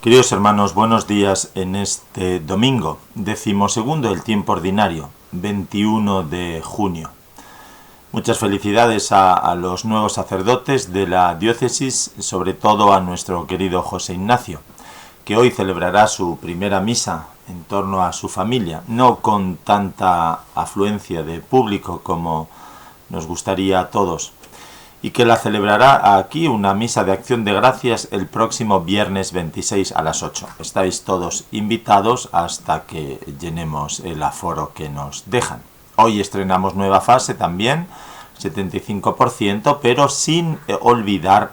Queridos hermanos, buenos días en este domingo, 12º del tiempo ordinario, 21 de junio. Muchas felicidades a los nuevos sacerdotes de la diócesis, sobre todo a nuestro querido José Ignacio, que hoy celebrará su primera misa en torno a su familia, no con tanta afluencia de público como nos gustaría a todos, y que la celebrará aquí una misa de acción de gracias el próximo viernes 26 a las 8. Estáis todos invitados hasta que llenemos el aforo que nos dejan. Hoy estrenamos nueva fase también, 75%, pero sin olvidar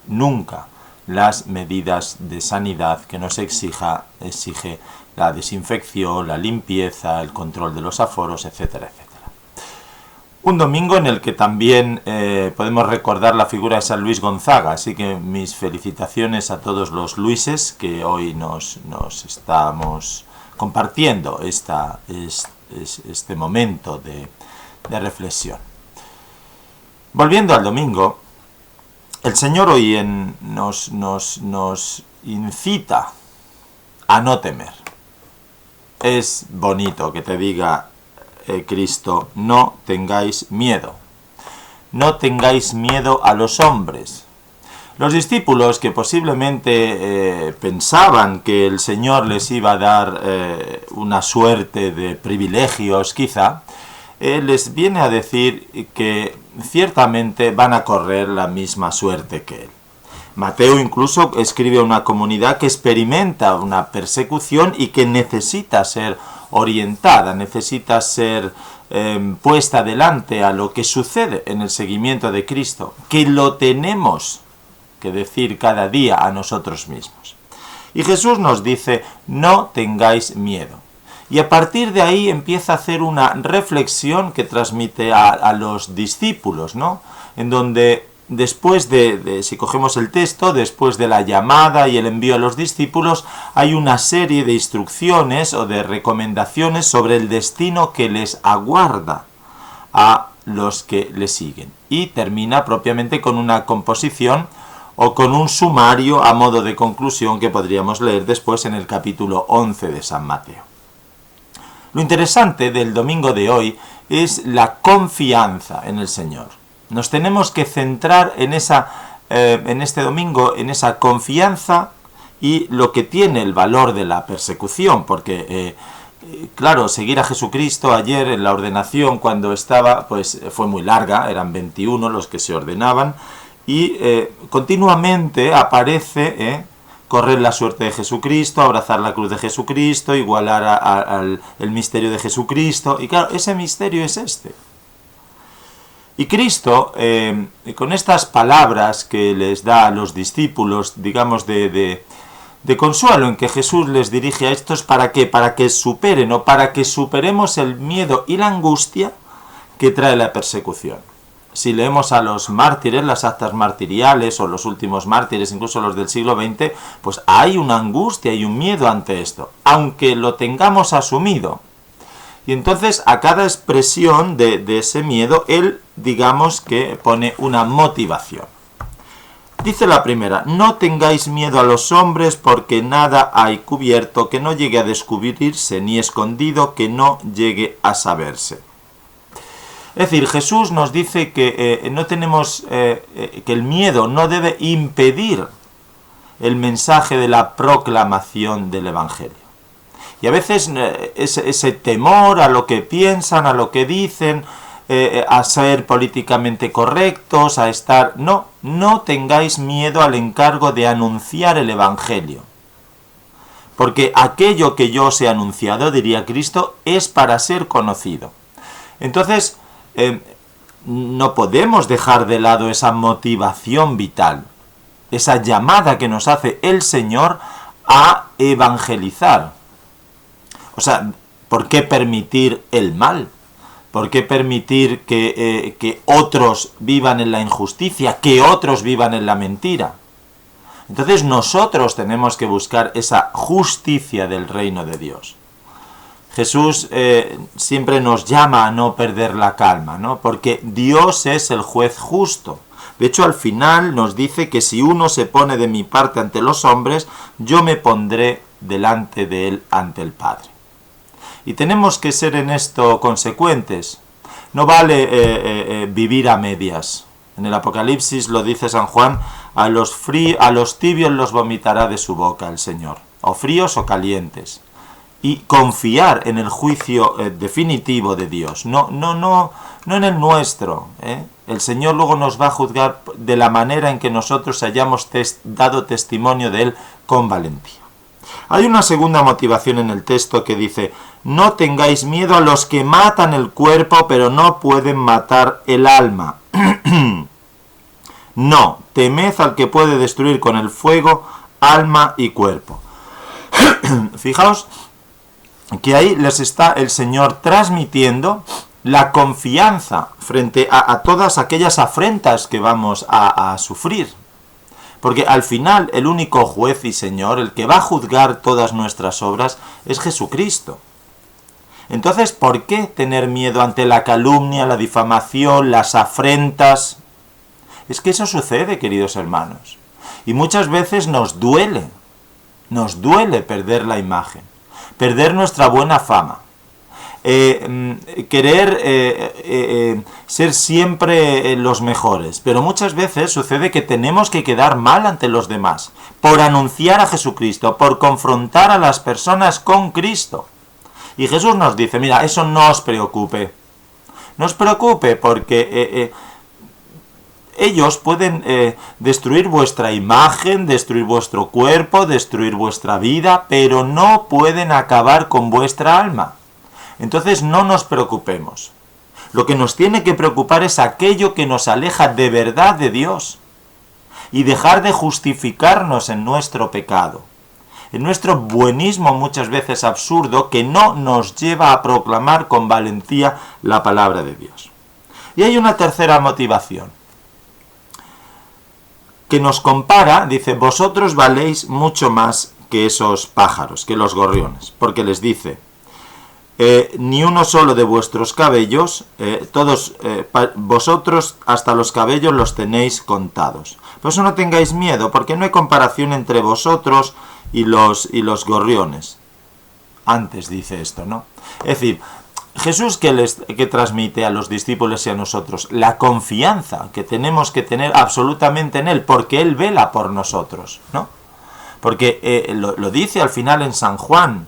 nunca las medidas de sanidad que nos exige la desinfección, la limpieza, el control de los aforos, etcétera, etcétera. Un domingo en el que también podemos recordar la figura de San Luis Gonzaga, así que mis felicitaciones a todos los Luises que hoy nos estamos compartiendo este momento de reflexión. Volviendo al domingo, el Señor hoy nos incita a no temer. Es bonito que te diga Cristo, no tengáis miedo. No tengáis miedo a los hombres. Los discípulos que posiblemente pensaban que el Señor les iba a dar una suerte de privilegios, quizá, les viene a decir que ciertamente van a correr la misma suerte que él. Mateo incluso escribe a una comunidad que experimenta una persecución y que necesita ser orientada, necesita ser puesta delante a lo que sucede en el seguimiento de Cristo, que lo tenemos que decir cada día a nosotros mismos. Y Jesús nos dice, no tengáis miedo. Y a partir de ahí empieza a hacer una reflexión que transmite a los discípulos, ¿no? En donde después si cogemos el texto, después de la llamada y el envío a los discípulos, hay una serie de instrucciones o de recomendaciones sobre el destino que les aguarda a los que le siguen. Y termina propiamente con una composición o con un sumario a modo de conclusión que podríamos leer después en el capítulo 11 de San Mateo. Lo interesante del domingo de hoy es la confianza en el Señor. Nos tenemos que centrar en este domingo, en esa confianza y lo que tiene el valor de la persecución, porque, claro, seguir a Jesucristo ayer en la ordenación cuando estaba, pues fue muy larga, eran 21 los que se ordenaban, y continuamente aparece correr la suerte de Jesucristo, abrazar la cruz de Jesucristo, igualar al misterio de Jesucristo, y claro, ese misterio es este. Y Cristo, con estas palabras que les da a los discípulos, digamos, de consuelo en que Jesús les dirige a estos, ¿para qué? Para que superen o para que superemos el miedo y la angustia que trae la persecución. Si leemos a los mártires, las actas martiriales o los últimos mártires, incluso los del siglo XX, pues hay una angustia y un miedo ante esto, aunque lo tengamos asumido. Y entonces a cada expresión de ese miedo, él, digamos que pone una motivación. Dice la primera, no tengáis miedo a los hombres porque nada hay cubierto que no llegue a descubrirse, ni escondido que no llegue a saberse. Es decir, Jesús nos dice que no tenemos, que el miedo no debe impedir el mensaje de la proclamación del Evangelio. Y a veces ese temor a lo que piensan, a lo que dicen, a ser políticamente correctos, a estar... No tengáis miedo al encargo de anunciar el Evangelio. Porque aquello que yo os he anunciado, diría Cristo, es para ser conocido. Entonces, no podemos dejar de lado esa motivación vital, esa llamada que nos hace el Señor a evangelizar. O sea, ¿por qué permitir el mal? ¿Por qué permitir que otros vivan en la injusticia, que otros vivan en la mentira? Entonces nosotros tenemos que buscar esa justicia del reino de Dios. Jesús siempre nos llama a no perder la calma, ¿no? Porque Dios es el juez justo. De hecho, al final nos dice que si uno se pone de mi parte ante los hombres, yo me pondré delante de él ante el Padre. Y tenemos que ser en esto consecuentes. No vale vivir a medias. En el Apocalipsis lo dice San Juan, a los tibios los vomitará de su boca el Señor, o fríos o calientes. Y confiar en el juicio definitivo de Dios, no en el nuestro. El Señor luego nos va a juzgar de la manera en que nosotros hayamos dado testimonio de Él con valentía. Hay una segunda motivación en el texto que dice: no tengáis miedo a los que matan el cuerpo, pero no pueden matar el alma. No, temed al que puede destruir con el fuego alma y cuerpo. Fijaos que ahí les está el Señor transmitiendo la confianza frente a todas aquellas afrentas que vamos a sufrir. Porque al final el único juez y Señor, el que va a juzgar todas nuestras obras, es Jesucristo. Entonces, ¿por qué tener miedo ante la calumnia, la difamación, las afrentas? Es que eso sucede, queridos hermanos. Y muchas veces nos duele perder la imagen, perder nuestra buena fama, querer ser siempre los mejores. Pero muchas veces sucede que tenemos que quedar mal ante los demás, por anunciar a Jesucristo, por confrontar a las personas con Cristo. Y Jesús nos dice, mira, eso no os preocupe. No os preocupe porque ellos pueden destruir vuestra imagen, destruir vuestro cuerpo, destruir vuestra vida, pero no pueden acabar con vuestra alma. Entonces no nos preocupemos. Lo que nos tiene que preocupar es aquello que nos aleja de verdad de Dios y dejar de justificarnos en nuestro pecado, en nuestro buenismo muchas veces absurdo que no nos lleva a proclamar con valentía la palabra de Dios. Y hay una tercera motivación que nos compara, dice, vosotros valéis mucho más que esos pájaros, que los gorriones, porque les dice, ni uno solo de vuestros cabellos, vosotros hasta los cabellos los tenéis contados. Por eso no tengáis miedo, porque no hay comparación entre vosotros y los gorriones. Antes dice esto, ¿no? Es decir, Jesús que transmite a los discípulos y a nosotros la confianza que tenemos que tener absolutamente en Él, porque Él vela por nosotros, ¿no? Porque lo dice al final en San Juan,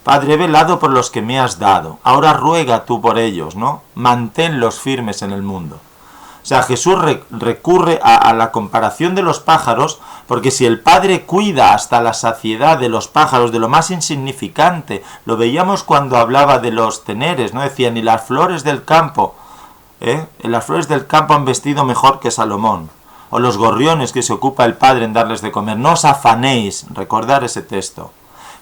Padre, he velado por los que me has dado, ahora ruega tú por ellos, ¿no? Manténlos firmes en el mundo. O sea, Jesús recurre a la comparación de los pájaros, porque si el Padre cuida hasta la saciedad de los pájaros, de lo más insignificante, lo veíamos cuando hablaba de los teneres, ¿no? Decía, ni las flores del campo, las flores del campo han vestido mejor que Salomón, o los gorriones que se ocupa el Padre en darles de comer. No os afanéis, recordar ese texto.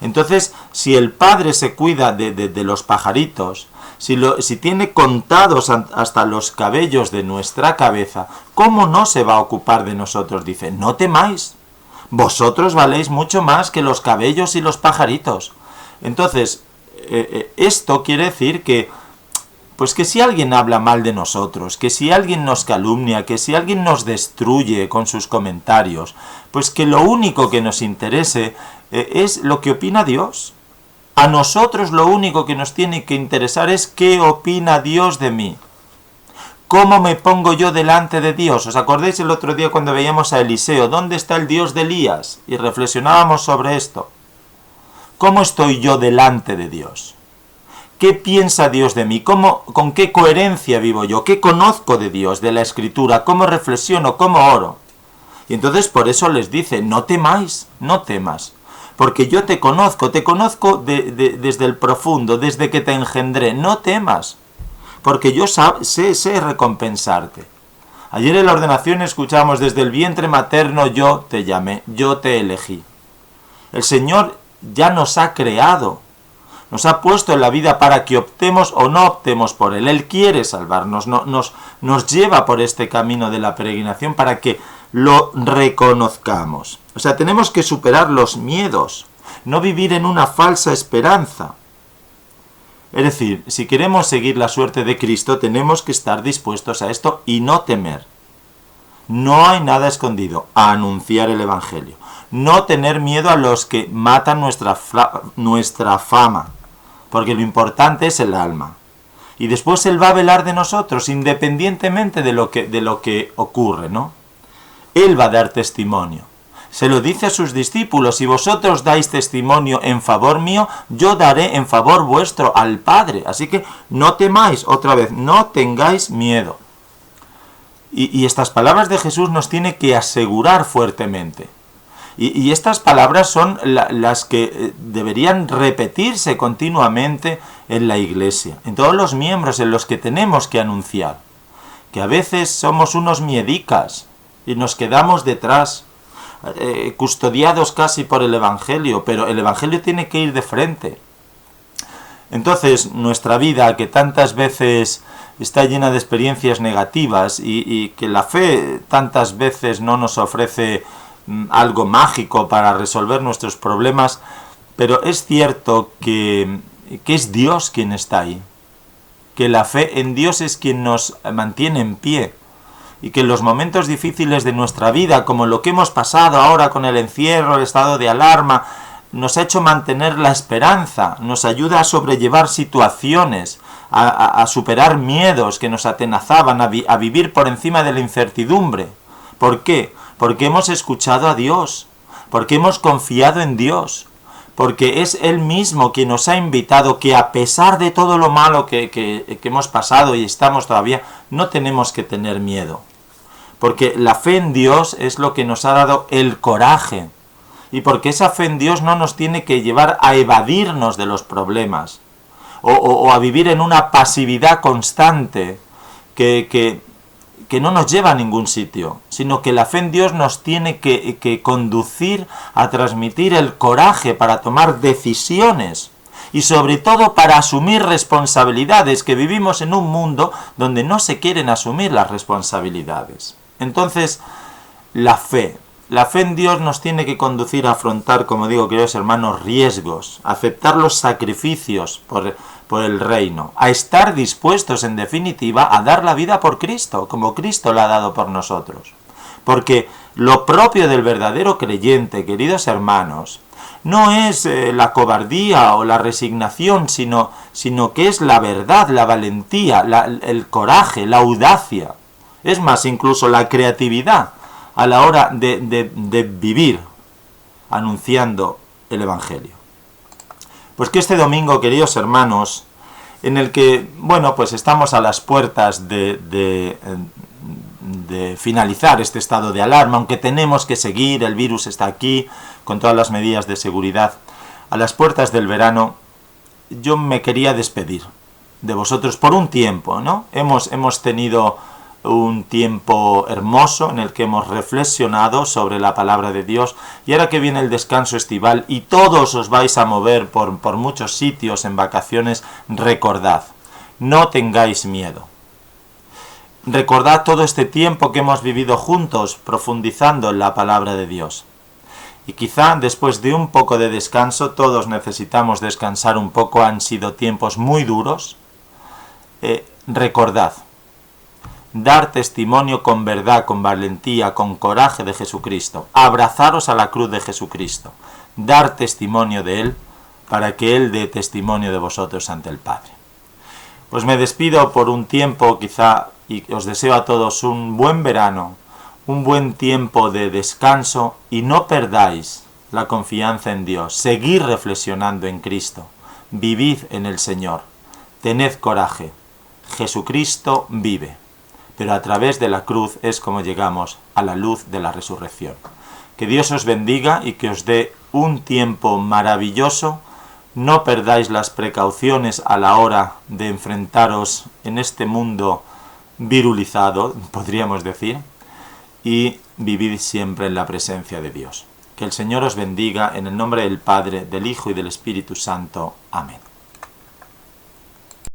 Entonces, si el Padre se cuida de los pajaritos, si tiene contados hasta los cabellos de nuestra cabeza, ¿cómo no se va a ocupar de nosotros? Dice, no temáis, vosotros valéis mucho más que los cabellos y los pajaritos. Entonces, esto quiere decir que si alguien habla mal de nosotros, que si alguien nos calumnia, que si alguien nos destruye con sus comentarios, pues que lo único que nos interese es lo que opina Dios. A nosotros lo único que nos tiene que interesar es qué opina Dios de mí. ¿Cómo me pongo yo delante de Dios? ¿Os acordáis el otro día cuando veíamos a Eliseo? ¿Dónde está el Dios de Elías? Y reflexionábamos sobre esto. ¿Cómo estoy yo delante de Dios? ¿Qué piensa Dios de mí? ¿Con qué coherencia vivo yo? ¿Qué conozco de Dios, de la Escritura? ¿Cómo reflexiono? ¿Cómo oro? Y entonces por eso les dice, no temáis, no temas. Porque yo te conozco desde el profundo, desde que te engendré. No temas, porque yo sé recompensarte. Ayer en la ordenación escuchábamos, desde el vientre materno yo te llamé, yo te elegí. El Señor ya nos ha creado, nos ha puesto en la vida para que optemos o no optemos por Él. Él quiere salvarnos, nos lleva por este camino de la peregrinación para que lo reconozcamos. O sea, tenemos que superar los miedos, no vivir en una falsa esperanza. Es decir, si queremos seguir la suerte de Cristo, tenemos que estar dispuestos a esto y no temer. No hay nada escondido. Anunciar el Evangelio. No tener miedo a los que matan nuestra fama, porque lo importante es el alma. Y después Él va a velar de nosotros, independientemente de lo que ocurre, ¿no? Él va a dar testimonio. Se lo dice a sus discípulos: si vosotros dais testimonio en favor mío, yo daré en favor vuestro al Padre. Así que no temáis, otra vez, no tengáis miedo. Y estas palabras de Jesús nos tiene que asegurar fuertemente. Y estas palabras son las que deberían repetirse continuamente en la Iglesia, en todos los miembros en los que tenemos que anunciar. Que a veces somos unos miedicas y nos quedamos detrás, custodiados casi por el Evangelio, pero el Evangelio tiene que ir de frente. Entonces, nuestra vida, que tantas veces está llena de experiencias negativas y que la fe tantas veces no nos ofrece algo mágico para resolver nuestros problemas, pero es cierto que es Dios quien está ahí, que la fe en Dios es quien nos mantiene en pie, y que en los momentos difíciles de nuestra vida, como lo que hemos pasado ahora con el encierro, el estado de alarma, nos ha hecho mantener la esperanza, nos ayuda a sobrellevar situaciones, a superar miedos que nos atenazaban, a vivir por encima de la incertidumbre. ¿Por qué? Porque hemos escuchado a Dios, porque hemos confiado en Dios, porque es Él mismo quien nos ha invitado que a pesar de todo lo malo que hemos pasado y estamos todavía, no tenemos que tener miedo. Porque la fe en Dios es lo que nos ha dado el coraje. Y porque esa fe en Dios no nos tiene que llevar a evadirnos de los problemas. O a vivir en una pasividad constante que no nos lleva a ningún sitio. Sino que la fe en Dios nos tiene que conducir a transmitir el coraje para tomar decisiones. Y sobre todo para asumir responsabilidades, que vivimos en un mundo donde no se quieren asumir las responsabilidades. Entonces, la fe en Dios nos tiene que conducir a afrontar, como digo, queridos hermanos, riesgos, a aceptar los sacrificios por el reino, a estar dispuestos, en definitiva, a dar la vida por Cristo, como Cristo la ha dado por nosotros. Porque lo propio del verdadero creyente, queridos hermanos, no es la cobardía o la resignación, sino que es la verdad, la valentía, el coraje, la audacia. Es más, incluso la creatividad a la hora de vivir anunciando el Evangelio. Pues que este domingo, queridos hermanos, en el que, bueno, pues estamos a las puertas de finalizar este estado de alarma, aunque tenemos que seguir, el virus está aquí, con todas las medidas de seguridad, a las puertas del verano, yo me quería despedir de vosotros por un tiempo, ¿no? Hemos tenido un tiempo hermoso en el que hemos reflexionado sobre la palabra de Dios, y ahora que viene el descanso estival y todos os vais a mover por muchos sitios en vacaciones, recordad, no tengáis miedo. Recordad todo este tiempo que hemos vivido juntos profundizando en la palabra de Dios. Y quizá después de un poco de descanso, todos necesitamos descansar un poco, han sido tiempos muy duros. Recordad, dar testimonio con verdad, con valentía, con coraje de Jesucristo, abrazaros a la cruz de Jesucristo, dar testimonio de Él para que Él dé testimonio de vosotros ante el Padre. Pues me despido por un tiempo quizá y os deseo a todos un buen verano, un buen tiempo de descanso, y no perdáis la confianza en Dios. Seguid reflexionando en Cristo, vivid en el Señor, tened coraje. Jesucristo vive, pero a través de la cruz es como llegamos a la luz de la resurrección. Que Dios os bendiga y que os dé un tiempo maravilloso. No perdáis las precauciones a la hora de enfrentaros en este mundo virulizado, podríamos decir, y vivid siempre en la presencia de Dios. Que el Señor os bendiga en el nombre del Padre, del Hijo y del Espíritu Santo. Amén.